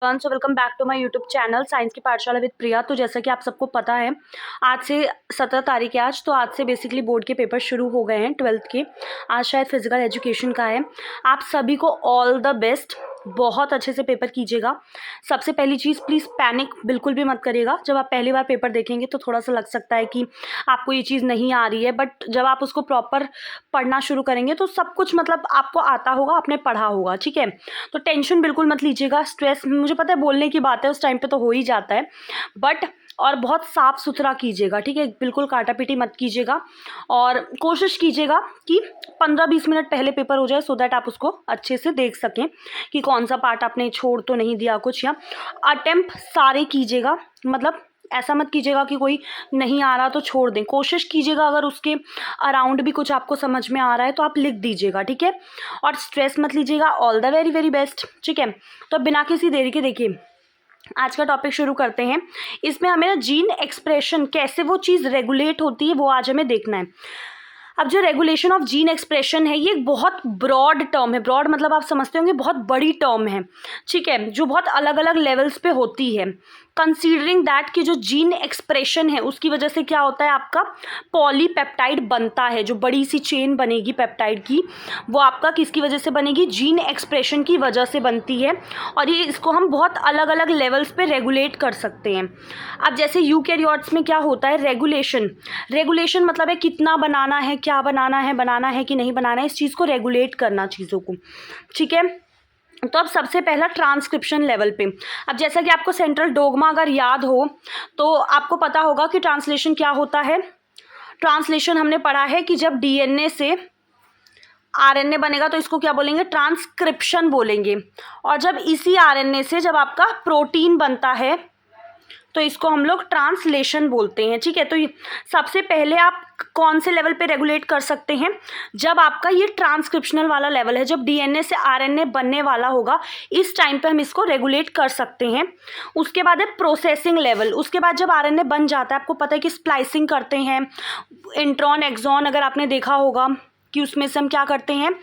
So welcome back to my YouTube channel science की पाठशाला with प्रिया। तो जैसा कि आप सबको पता है, आज से 17 तारीख है आज। तो आज से बेसिकली बोर्ड के पेपर शुरू हो गए हैं 12th के। आज शायद फिजिकल एजुकेशन का है। आप सभी को ऑल द बेस्ट, बहुत अच्छे से पेपर कीजिएगा। सबसे पहली चीज़, प्लीज़ पैनिक बिल्कुल भी मत करिएगा। जब आप पहली बार पेपर देखेंगे तो थोड़ा सा लग सकता है कि आपको ये चीज़ नहीं आ रही है, बट जब आप उसको प्रॉपर पढ़ना शुरू करेंगे तो सब कुछ मतलब आपको आता होगा, आपने पढ़ा होगा, ठीक है। तो टेंशन बिल्कुल मत लीजिएगा। स्ट्रेस, मुझे पता है बोलने की बात है, उस टाइम पे तो हो ही जाता है, बट और बहुत साफ़ सुथरा कीजिएगा, ठीक है। बिल्कुल काटा पीटी मत कीजिएगा और कोशिश कीजिएगा कि 15-20 मिनट पहले पेपर हो जाए, सो दैट आप उसको अच्छे से देख सकें कि कौन सा पार्ट आपने छोड़ तो नहीं दिया कुछ। या अटेम्प्ट सारे कीजिएगा, मतलब ऐसा मत कीजिएगा कि कोई नहीं आ रहा तो छोड़ दें। कोशिश कीजिएगा अगर उसके अराउंड भी कुछ आपको समझ में आ रहा है तो आप लिख दीजिएगा, ठीक है। और स्ट्रेस मत लीजिएगा। All the very very best, ठीक है। तो बिना किसी देरी के देखिए आज का टॉपिक शुरू करते हैं। इसमें हमें ना जीन एक्सप्रेशन, कैसे वो चीज़ रेगुलेट होती है, वो आज हमें देखना है। अब जो रेगुलेशन ऑफ जीन एक्सप्रेशन है, ये एक बहुत ब्रॉड टर्म है। ब्रॉड मतलब आप समझते होंगे बहुत बड़ी टर्म है, ठीक है, जो बहुत अलग अलग लेवल्स पे होती है। कंसीडरिंग दैट कि जो जीन एक्सप्रेशन है उसकी वजह से क्या होता है, आपका पॉलीपेप्टाइड बनता है। जो बड़ी सी चेन बनेगी पेप्टाइड की, वो आपका किसकी वजह से बनेगी, जीन एक्सप्रेशन की वजह से बनती है। और ये इसको हम बहुत अलग अलग लेवल्स पे रेगुलेट कर सकते हैं। अब जैसे यूकैरियोट्स में क्या होता है, रेगुलेशन मतलब है कितना बनाना है, क्या बनाना है कि नहीं बनाना है, इस चीज़ को रेगुलेट करना चीज़ों को, ठीक है। तो अब सबसे पहला ट्रांसक्रिप्शन लेवल पे, अब जैसा कि आपको सेंट्रल डोग्मा अगर याद हो तो आपको पता होगा कि ट्रांसलेशन क्या होता है। ट्रांसलेशन हमने पढ़ा है कि जब डीएनए से आरएनए बनेगा तो इसको क्या बोलेंगे, ट्रांसक्रिप्शन बोलेंगे। और जब इसी आरएनए से जब आपका प्रोटीन बनता है तो इसको हम लोग ट्रांसलेशन बोलते हैं, ठीक है। तो सबसे पहले आप कौन से लेवल पे रेगुलेट कर सकते हैं, जब आपका ये ट्रांसक्रिप्शनल वाला लेवल है, जब डीएनए से आरएनए बनने वाला होगा, इस टाइम पे हम इसको रेगुलेट कर सकते हैं। उसके बाद है प्रोसेसिंग लेवल। उसके बाद जब आरएनए बन जाता है, आपको पता है कि स्प्लाइसिंग करते हैं, इंट्रॉन एक्सॉन, अगर आपने देखा होगा कि उसमें से हम क्या करते हैं,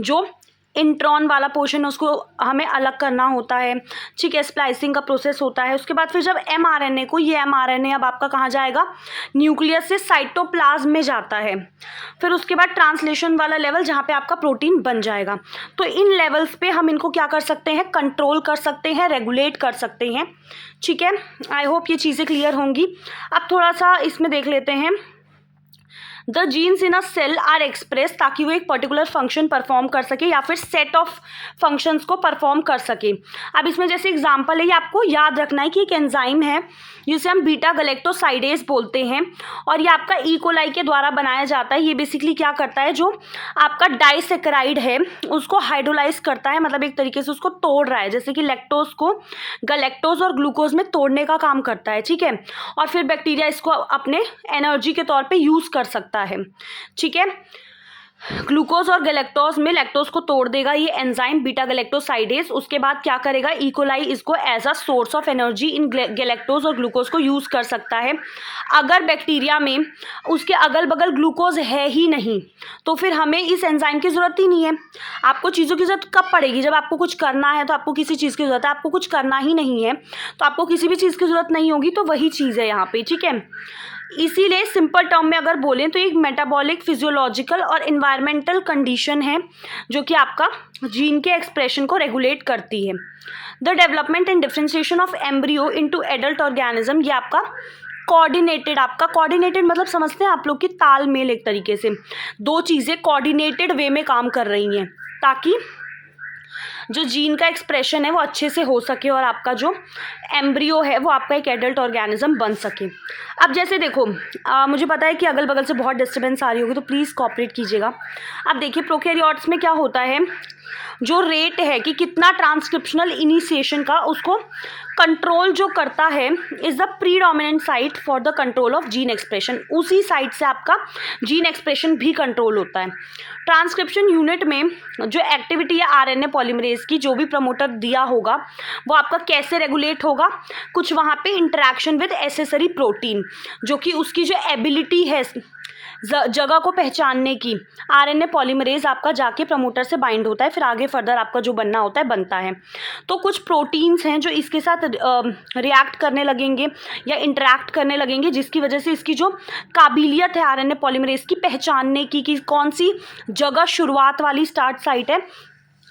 जो इंट्रॉन वाला पोर्शन है उसको हमें अलग करना होता है, ठीक है। स्प्लाइसिंग का प्रोसेस होता है। उसके बाद फिर जब एमआरएनए को, ये एमआरएनए अब आपका कहाँ जाएगा, न्यूक्लियस से साइटोप्लाज्म में जाता है। फिर उसके बाद ट्रांसलेशन वाला लेवल, जहाँ पे आपका प्रोटीन बन जाएगा। तो इन लेवल्स पे हम इनको क्या कर सकते हैं, कंट्रोल कर सकते हैं, रेगुलेट कर सकते हैं, ठीक है। आई होप ये चीज़ें क्लियर होंगी। अब थोड़ा सा इसमें देख लेते हैं। The genes in a cell are express, ताकि वो एक पर्टिकुलर फंक्शन परफॉर्म कर सके या फिर सेट ऑफ फंक्शंस को परफॉर्म कर सके। अब इसमें जैसे एग्जांपल है, ये आपको याद रखना है कि एक एंजाइम है जिसे हम बीटा गैलेक्टोसाइडेज बोलते हैं, और ये आपका ई कोलाई के द्वारा बनाया जाता है। ये बेसिकली क्या करता है, जो आपका डाइसेकेराइड है उसको हाइड्रोलाइज करता है, मतलब एक तरीके से उसको तोड़ रहा है, जैसे कि लैक्टोज को गैलेक्टोज और ग्लूकोज में तोड़ने का काम करता है, ठीक है। और फिर बैक्टीरिया इसको अपने एनर्जी के तौर पे यूज़ कर सकता है, ठीक है। ग्लूकोज और गैलेक्टोज में लैक्टोज को तोड़ देगा ये एंजाइम बीटा गैलेक्टोसाइडेज। उसके बाद क्या करेगा, ई कोलाई इसको as a source of energy in galactose और ग्लूकोज को यूज़ कर सकता है। अगर बैक्टीरिया में उसके अगल बगल ग्लूकोज है ही नहीं तो फिर हमें इस एंजाइम की ज़रूरत ही नहीं है। आपको चीज़ों की ज़रूरत कब पड़ेगी, जब आपको कुछ करना है, तो आपको किसी चीज़ की ज़रूरत है। आपको कुछ करना ही नहीं है तो आपको किसी भी चीज़ की ज़रूरत नहीं होगी, तो वही चीज़ है यहाँ पे, ठीक है। इसीलिए सिंपल टर्म में अगर बोलें तो एक मेटाबॉलिक, फिजियोलॉजिकल और इन्वायरमेंटल कंडीशन है जो कि आपका जीन के एक्सप्रेशन को रेगुलेट करती है। The development and differentiation of embryo into adult organism, ये आपका कोऑर्डिनेटेड मतलब समझते हैं आप लोग कि तालमेल, एक तरीके से दो चीज़ें कोऑर्डिनेटेड वे में काम कर रही हैं ताकि जो जीन का एक्सप्रेशन है वो अच्छे से हो सके और आपका जो एम्ब्रियो है वो आपका एक एडल्ट ऑर्गेनिज्म बन सके। अब जैसे देखो, मुझे पता है कि अगल बगल से बहुत डिस्टर्बेंस आ रही होगी, तो प्लीज़ कोऑपरेट कीजिएगा। अब देखिए प्रोकैरियोट्स में क्या होता है, जो रेट है कि कितना ट्रांसक्रिप्शनल इनिशिएशन का, उसको कंट्रोल जो करता है is the predominant site for the control of gene expression, उसी साइट से आपका जीन एक्सप्रेशन भी कंट्रोल होता है। ट्रांसक्रिप्शन यूनिट में जो एक्टिविटी है आरएनए पॉलीमरेज की, जो भी प्रमोटर दिया होगा वो आपका कैसे रेगुलेट होगा, कुछ वहाँ पे इंटरेक्शन विद एसेसरी प्रोटीन, जो कि उसकी जो एबिलिटी है जगह को पहचानने की, आरएनए पॉलीमरेज आपका जाके प्रमोटर से बाइंड होता है, फिर आगे फर्दर आपका जो बनना होता है बनता है। तो कुछ प्रोटीन्स हैं जो इसके साथ रिएक्ट करने लगेंगे या इंटरैक्ट करने लगेंगे, जिसकी वजह से इसकी जो काबिलियत है आरएनए पॉलीमरेज की पहचानने की कि कौन सी जगह शुरुआत वाली स्टार्ट साइट है,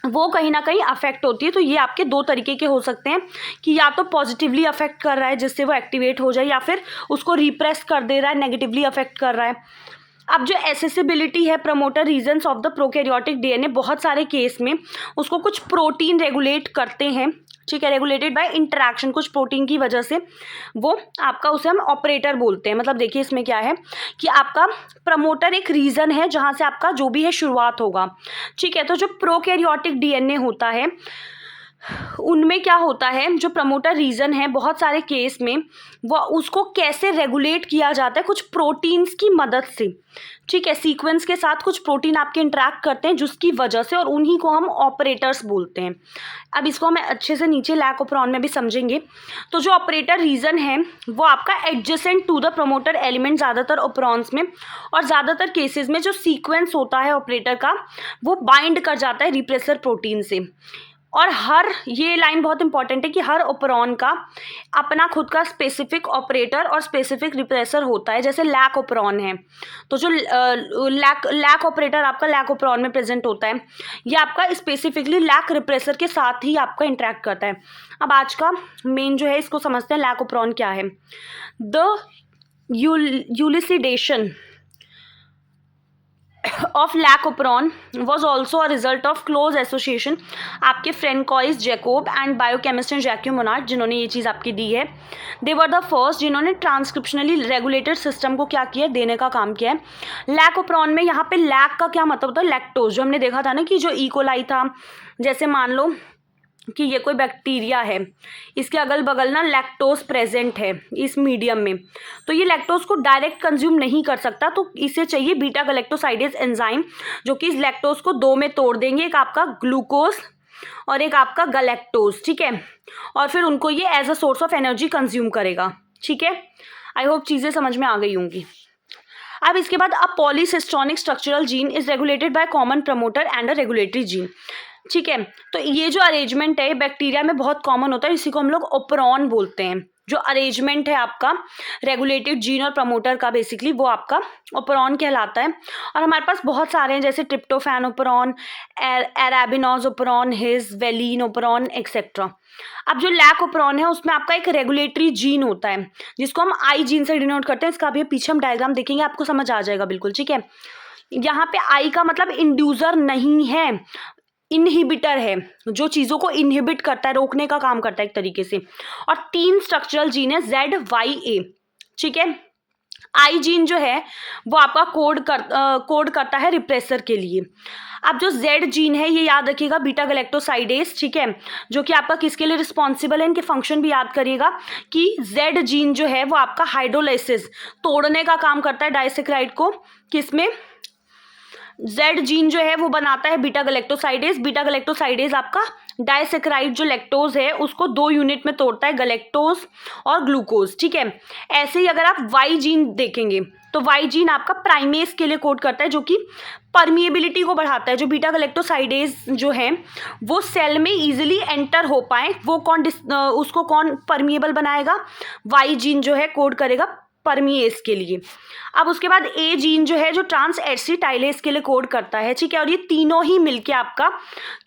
वो कहीं ना कहीं अफेक्ट होती है। तो ये आपके दो तरीके के हो सकते हैं कि या तो पॉजिटिवली अफेक्ट कर रहा है जिससे वो एक्टिवेट हो जाए, या फिर उसको रिप्रेस कर दे रहा है, नेगेटिवली अफेक्ट कर रहा है। अब जो एसेसिबिलिटी है promoter regions of the prokaryotic DNA, बहुत सारे केस में उसको कुछ प्रोटीन रेगुलेट करते हैं, ठीक है, रेगुलेटेड बाय इंटरैक्शन, कुछ प्रोटीन की वजह से वो आपका, उसे हम ऑपरेटर बोलते हैं। मतलब देखिए इसमें क्या है कि आपका प्रमोटर एक रीज़न है जहाँ से आपका जो भी है शुरुआत होगा, ठीक है। तो जो प्रोकैरियोटिक डीएनए होता है उनमें क्या होता है, जो प्रमोटर रीजन है बहुत सारे केस में वो उसको कैसे रेगुलेट किया जाता है, कुछ प्रोटीन्स की मदद से, ठीक है। सीक्वेंस के साथ कुछ प्रोटीन आपके इंटरैक्ट करते हैं जिसकी वजह से, और उन्हीं को हम ऑपरेटर्स बोलते हैं। अब इसको हम अच्छे से नीचे लैक ओपरॉन में भी समझेंगे। तो जो ऑपरेटर रीजन है वो आपका adjacent to the promoter element ज़्यादातर ओपरॉन्स में, और ज़्यादातर केसेस में जो सीक्वेंस होता है ऑपरेटर का वो बाइंड कर जाता है रिप्रेसर प्रोटीन से। और हर, ये लाइन बहुत इंपॉर्टेंट है कि हर ओपरॉन का अपना खुद का स्पेसिफिक ऑपरेटर और स्पेसिफिक रिप्रेसर होता है। जैसे लैक ओपरॉन है तो जो लैक ऑपरेटर आपका लैक ओपरॉन में प्रेजेंट होता है, ये आपका स्पेसिफिकली लैक रिप्रेसर के साथ ही आपका इंटरेक्ट करता है। अब आज का मेन जो है इसको समझते हैं, लैक ओपरॉन क्या है। The elucidation of lac operon was also a result of close association आपके Francois Jacob and biochemist and Jacques Monod, जिन्होंने ये चीज़ आपकी दी है। दे वर द फर्स्ट जिन्होंने ट्रांसक्रिप्शनली रेगुलेटेड सिस्टम को क्या किया, देने का काम किया है। लैक ओपरॉन में यहाँ पे लैक का क्या मतलब होता है, लैक्टोज, जो हमने देखा था ना कि जो इकोलाई था, जैसे मान लो कि ये कोई बैक्टीरिया है, इसके अगल बगल ना लैक्टोज प्रेजेंट है इस मीडियम में, तो ये लैक्टोज को डायरेक्ट कंज्यूम नहीं कर सकता, तो इसे चाहिए बीटा गैलेक्टोसाइडेज एंजाइम, जो कि इस लैक्टोज को दो में तोड़ देंगे, एक आपका ग्लूकोज और एक आपका गैलेक्टोज, ठीक है, और फिर उनको ये as a source of energy consume करेगा, ठीक है। आई होप चीज़ें समझ में आ गई होंगी। अब इसके बाद a polycistronic structural gene is regulated by common promoter and a regulatory gene, ठीक है। तो ये जो अरेंजमेंट है बैक्टीरिया में बहुत कॉमन होता है, इसी को हम लोग ओपरॉन बोलते हैं। जो अरेंजमेंट है आपका रेगुलेटेड जीन और प्रमोटर का, बेसिकली वो आपका ओपरॉन कहलाता है। और हमारे पास बहुत सारे हैं, जैसे tryptophan operon, एराबिनोज operon, his, valine operon etcetera. अब जो लैक ओपरॉन है उसमें आपका एक रेगुलेटरी जीन होता है जिसको हम आई जीन से डिनोट करते हैं। इसका अभी पीछे हम डायग्राम देखेंगे, आपको समझ आ जाएगा बिल्कुल, ठीक है। यहाँ पे आई का मतलब इंड्यूसर नहीं है, इनहिबिटर है, जो चीज़ों को इनहिबिट करता है, रोकने का काम करता है एक तरीके से। और 3 स्ट्रक्चरल जीन है ZYA, ठीक है। आई जीन जो है वो आपका कोड करता है रिप्रेसर के लिए। अब जो Z जीन है ये याद रखिएगा, बीटा गैलेक्टोसाइडेज, ठीक है, जो कि आपका किसके लिए रिस्पॉन्सिबल है, इनके फंक्शन भी याद करिएगा कि Z जीन जो है वो आपका हाइड्रोलाइसिस, तोड़ने का काम करता है डाइसेक्राइड को, किसमें, Z जीन जो है वो बनाता है बीटा गैलेक्टोसाइडेज। बीटा गैलेक्टोसाइडेज आपका डाइसेक्राइड जो लैक्टोज है उसको 2 यूनिट में तोड़ता है, गैलेक्टोज और ग्लूकोज, ठीक है। ऐसे ही अगर आप Y जीन देखेंगे तो Y जीन आपका प्राइमेस के लिए कोड करता है, जो कि परमिएबिलिटी को बढ़ाता है। जो बीटा गैलेक्टोसाइडेज जो है वो सेल में इजीली एंटर हो पाए, वो उसको कौन परमिएबल बनाएगा, Y जीन जो है कोड करेगा परमिएस के लिए। अब उसके बाद ए जीन जो है जो ट्रांस एसिटाइलेज के लिए कोड करता है, ठीक है। और ये तीनों ही मिलके आपका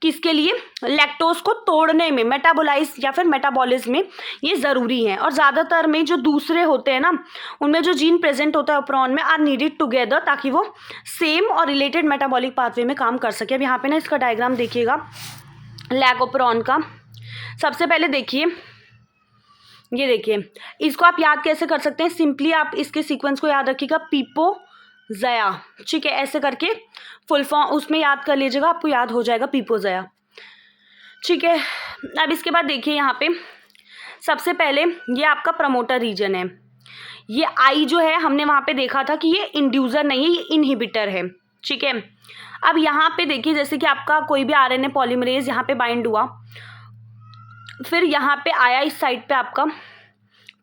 किसके लिए, लैक्टोज को तोड़ने में, मेटाबोलाइज या फिर मेटाबॉलिज्म में ये ज़रूरी है। और ज़्यादातर में जो दूसरे होते हैं ना, उनमें जो जीन प्रेजेंट होता है ओपरॉन में, आर नीडेड टुगेदर, ताकि वो सेम और रिलेटेड मेटाबॉलिक पाथवे में काम कर सके। अब यहाँ पे ना इसका डायग्राम देखिएगा लैक ओपरॉन का। सबसे पहले देखिए, ये देखिए, इसको आप याद कैसे कर सकते हैं, सिंपली आप इसके सीक्वेंस को याद रखिएगा, पीपोजया, ठीक है, ऐसे करके फुल फॉर्म उसमें याद कर लीजिएगा, आपको याद हो जाएगा पीपोजया, ठीक है। अब इसके बाद देखिए यहाँ पे सबसे पहले ये आपका प्रमोटर रीजन है। ये आई जो है हमने वहाँ पे देखा था कि ये इंड्यूसर नहीं है, ये इनहिबिटर है, ठीक है। अब यहाँ पे देखिए जैसे कि आपका कोई भी आरएनए पॉलीमरेज यहाँ पे बाइंड हुआ, फिर यहाँ पे आया इस साइड पे आपका,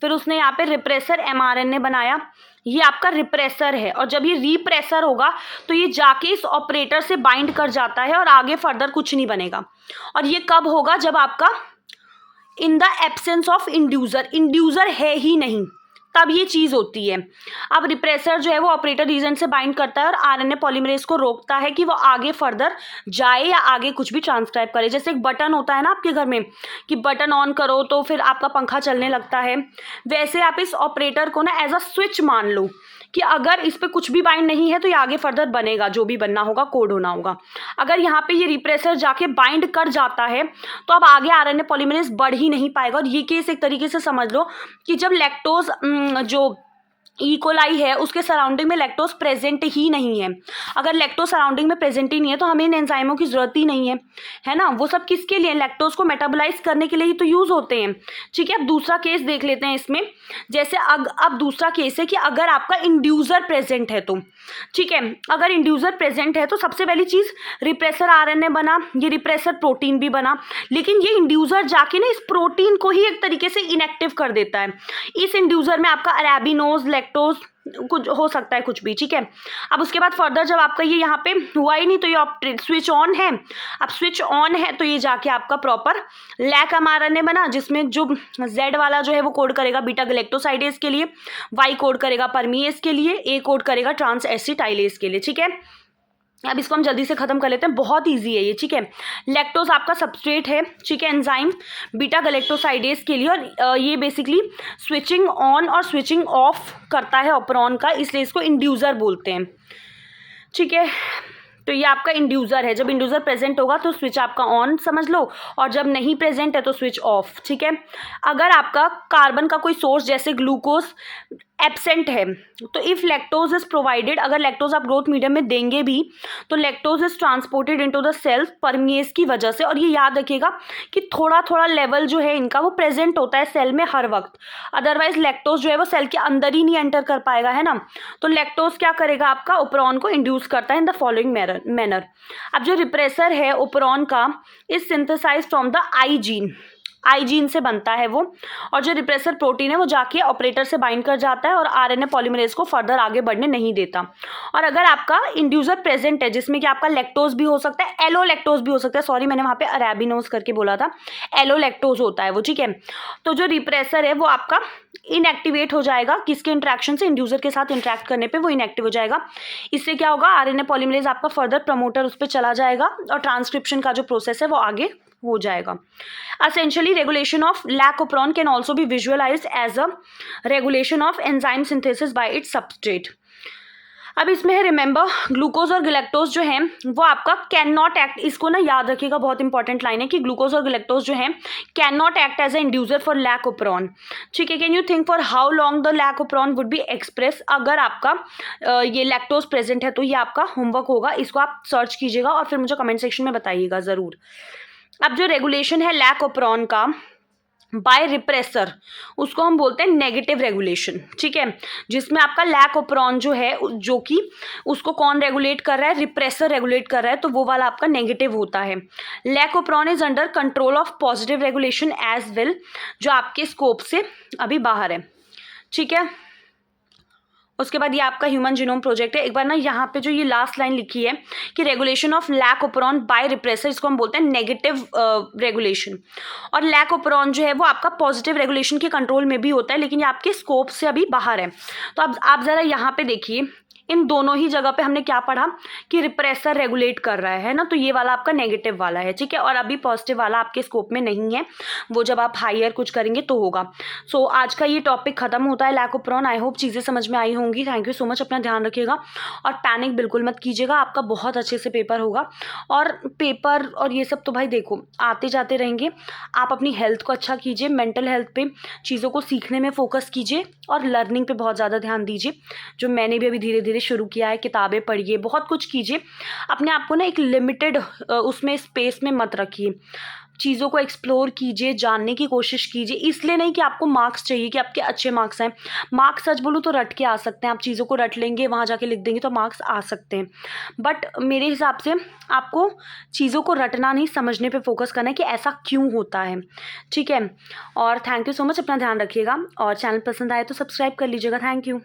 फिर उसने यहाँ पे रिप्रेसर एमआरएनए बनाया, ये आपका रिप्रेसर है। और जब ये रिप्रेसर होगा तो ये जाके इस ऑपरेटर से बाइंड कर जाता है और आगे फर्दर कुछ नहीं बनेगा। और ये कब होगा? जब आपका in the absence of inducer, inducer है ही नहीं, तब ये चीज़ होती है। अब रिप्रेसर जो है वो ऑपरेटर रीजन से बाइंड करता है और आरएनए पॉलीमरेज को रोकता है कि वो आगे फर्दर जाए या आगे कुछ भी ट्रांसक्राइब करे। जैसे एक बटन होता है ना आपके घर में कि बटन ऑन करो तो फिर आपका पंखा चलने लगता है, वैसे आप इस ऑपरेटर को ना एज अ स्विच मान लो कि अगर इस पर कुछ भी बाइंड नहीं है तो ये आगे फर्दर बनेगा, जो भी बनना होगा कोड होना होगा। अगर यहाँ पे ये रिप्रेसर जाके बाइंड कर जाता है तो अब आगे आरएनए पॉलीमरेज बढ़ ही नहीं पाएगा। और ये केस एक तरीके से समझ लो कि जब लैक्टोज जो कोलाई है उसके सराउंडिंग में लैक्टोज प्रेजेंट ही नहीं है। अगर लैक्टोज सराउंडिंग में प्रेजेंट ही नहीं है तो हमें इन एंजाइमों की ज़रूरत ही नहीं है ना। वो सब किसके लिए? लैक्टोज को मेटाबोलाइज करने के लिए ही तो यूज़ होते हैं, ठीक है। अब दूसरा केस देख लेते हैं इसमें। जैसे अब दूसरा केस है कि अगर आपका इंड्यूसर प्रेजेंट है तो, ठीक है, अगर इंड्यूसर प्रेजेंट है तो सबसे पहली चीज़ रिप्रेसर आरएनए बना, ये रिप्रेसर प्रोटीन भी बना, लेकिन ये इंड्यूसर जाके ना इस प्रोटीन को ही एक तरीके से इनएक्टिव कर देता है। इस इंड्यूसर में आपका अरेबिनोज, लैक्टोज कुछ हो सकता है, कुछ भी, ठीक है। अब उसके बाद फर्दर जब आपका ये यहाँ पे हुआ ही नहीं तो ये स्विच ऑन है। अब स्विच ऑन है तो ये जाके आपका प्रॉपर लैक एमआरएनए बना, जिसमें जो जेड वाला जो है वो कोड करेगा बीटा गैलेक्टोसाइडेज के लिए, वाई कोड करेगा परमीएज के लिए, ए कोड करेगा ट्रांस एसिटाइलेज के लिए, ठीक है। अब इसको हम जल्दी से खत्म कर लेते हैं, बहुत इजी है ये, ठीक है। लैक्टोज आपका सबस्ट्रेट है, ठीक है, एंजाइम बीटा गैलेक्टोसाइडेज के लिए, और ये बेसिकली स्विचिंग ऑन और स्विचिंग ऑफ करता है ऑपरॉन का, इसलिए इसको इंड्यूसर बोलते हैं, ठीक है। तो ये आपका इंड्यूसर है। जब इंड्यूसर प्रेजेंट होगा तो स्विच आपका ऑन समझ लो, और जब नहीं प्रेजेंट है तो स्विच ऑफ, ठीक है। अगर आपका कार्बन का कोई सोर्स जैसे ग्लूकोज एब्सेंट है तो इफ़ लैक्टोज इज प्रोवाइडेड, अगर लैक्टोज आप ग्रोथ मीडियम में देंगे भी तो lactose is transported into the cells permease की वजह से। और ये याद रखिएगा कि थोड़ा थोड़ा लेवल जो है इनका वो प्रेजेंट होता है सेल में हर वक्त, अदरवाइज लैक्टोज जो है वो सेल के अंदर ही नहीं एंटर कर पाएगा, है ना। तो लैक्टोज क्या करेगा? आपका ओपरॉन को इंड्यूस करता है इन द फॉलोइंग मैनर। अब जो रिप्रेसर है ओपरॉन का is synthesize from the I gene, I gene से बनता है वो, और जो रिप्रेसर प्रोटीन है वो जाके ऑपरेटर से बाइंड कर जाता है और आरएनए पॉलीमरेज को फर्दर आगे बढ़ने नहीं देता। और अगर आपका इंड्यूसर प्रेजेंट है जिसमें कि आपका लैक्टोज भी हो सकता है, एलो लैक्टोज भी हो सकता है, सॉरी मैंने वहाँ पे अरेबिनोज करके बोला था, एलो लैक्टोज होता है वो, ठीक है। तो जो रिप्रेसर है वो आपका इनएक्टिवेट हो जाएगा, किसके इंट्रैक्शन से? इंड्यूसर के साथ इंट्रैक्ट करने पे वो इनएक्टिव हो जाएगा। इससे क्या होगा? आरएनए पॉलीमरेज आपका फर्दर प्रमोटर उस पर चला जाएगा और ट्रांसक्रिप्शन का जो प्रोसेस है वो आगे हो जाएगा। Essentially, regulation of lac-operon can also be visualized as a regulation of enzyme synthesis by its substrate. अब इसमें है रिमेंबर ग्लूकोज और गैलेक्टोज जो है वो आपका कैन नॉट एक्ट, इसको ना याद रखिएगा, बहुत इंपॉर्टेंट लाइन है कि ग्लूकोज और गैलेक्टोज जो है can not act as a inducer for lac operon, ठीक है। Can you think for how long the lac operon would be express? अगर आपका ये लैक्टोज प्रेजेंट है तो ये आपका होमवर्क होगा, इसको आप सर्च कीजिएगा और फिर मुझे कमेंट सेक्शन में बताइएगा ज़रूर। अब जो रेगुलेशन है लैक-ओपेरॉन का बाय रिप्रेसर, उसको हम बोलते हैं नेगेटिव रेगुलेशन, ठीक है, जिसमें आपका लैक-ओपेरॉन जो है जो कि उसको कौन रेगुलेट कर रहा है? रिप्रेसर रेगुलेट कर रहा है, तो वो वाला आपका नेगेटिव होता है। Lac operon is under control of positive regulation as well, जो आपके स्कोप से अभी बाहर है, ठीक है। उसके बाद ये आपका ह्यूमन जीनोम प्रोजेक्ट है। एक बार ना यहाँ पे जो ये लास्ट लाइन लिखी है कि regulation of lac operon by repressor, इसको हम बोलते हैं नेगेटिव रेगुलेशन। और लैक-ओपेरॉन जो है वो आपका पॉजिटिव रेगुलेशन के कंट्रोल में भी होता है, लेकिन ये आपके स्कोप से अभी बाहर है। तो अब आप ज़रा यहाँ पे देखिए, इन दोनों ही जगह पे हमने क्या पढ़ा कि रिप्रेसर रेगुलेट कर रहा है ना, तो ये वाला आपका नेगेटिव वाला है, ठीक है। और अभी पॉजिटिव वाला आपके स्कोप में नहीं है, वो जब आप हायर कुछ करेंगे तो होगा। सो आज का ये टॉपिक खत्म होता है लैक-ओपेरॉन। आई होप चीज़ें समझ में आई होंगी। थैंक यू सो मच, अपना ध्यान रखिएगा और पैनिक बिल्कुल मत कीजिएगा, आपका बहुत अच्छे से पेपर होगा। और पेपर और ये सब तो भाई देखो आते जाते रहेंगे, आप अपनी हेल्थ को अच्छा कीजिए, मेंटल हेल्थ पे, चीज़ों को सीखने में फोकस कीजिए और लर्निंग पे बहुत ज़्यादा ध्यान दीजिए, जो मैंने भी अभी धीरे धीरे धीरे शुरू किया है, किताबें पढ़िए, बहुत कुछ कीजिए। अपने आप को ना एक लिमिटेड उसमें स्पेस में मत रखिए। चीज़ों को एक्सप्लोर कीजिए, जानने की कोशिश कीजिए। इसलिए नहीं कि आपको मार्क्स चाहिए कि आपके अच्छे मार्क्स आएँ। मार्क्स सच बोलूँ तो रट के आ सकते हैं, आप चीज़ों को रट लेंगे, वहाँ जाके लिख देंगे तो मार्क्स आ सकते हैं। बट मेरे हिसाब से आपको चीज़ों को रटना नहीं, समझने पे फोकस करना है कि ऐसा क्यों होता है, ठीक है? और थैंक यू सो मच, अपना ध्यान रखिएगा और चैनल पसंद आए तो सब्सक्राइब कर लीजिएगा। Thank you.